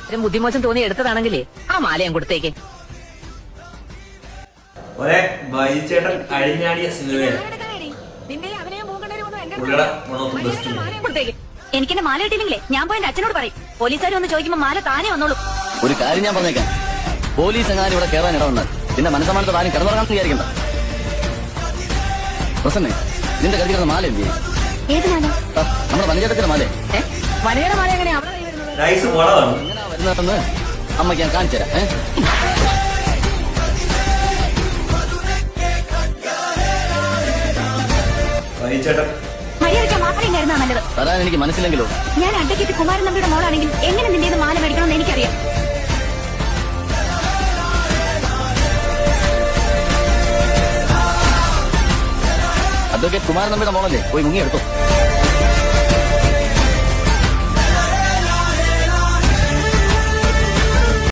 ഇത്രയും ബുദ്ധിമോശം തോന്നി എടുത്തതാണെങ്കിലേ ആ മാലയും കൊടുത്തേക്ക്. ഒരേ ബൈചേട്ടൻ അഴിഞ്ഞാടിയ സിനിമയാണ്. എനിക്കെന്നെ മാല കിട്ടിയില്ലെങ്കിലേ ഞാൻ പോയി എന്റെ അച്ഛനോട് പറയും. പോലീസുകാർ ഒന്ന് ചോദിക്കുമ്പോ മാല താനേ വന്നോളൂ. ഒരു കാര്യം ഞാൻ പറഞ്ഞേക്കാം, പോലീസ് എങ്ങാനും ഇവിടെ കയറാൻ ഇടവന്നാൽ പിന്നെ മനസ്സമാനത്തെ താനും കിടന്നുറങ്ങാൻ വിചാരിക്കണ്ട. പ്രസന്നേ, നിന്റെ കരുതി കിടന്ന മാല എന്ത് ചെയ്യും? ഏത് മാല? നമ്മുടെ വനജേട്ടത്തിന്റെ മാലേ. വനയുടെ മാല എങ്ങനെയാ വരുന്നതെന്ന് അമ്മയ്ക്ക് ഞാൻ കാണിച്ചു തരാം. മര്യാദയ്ക്ക് മാല ഉണ്ടായിരുന്നാ നല്ലത്. തരാൻ എനിക്ക് മനസ്സിലെങ്കിലോ. ഞാൻ അഡ്വക്കേറ്റ് കുമാരൻ നമ്പിയുടെ മോളാണെങ്കിൽ എങ്ങനെ നിന്റെ മാല മേടിക്കണമെന്ന് എനിക്കറിയാം. അഡ്വക്കേറ്റ് കുമാരൻ നമ്പിയുടെ മോളല്ലേ, പോയി മുങ്ങിയെടുത്തോ.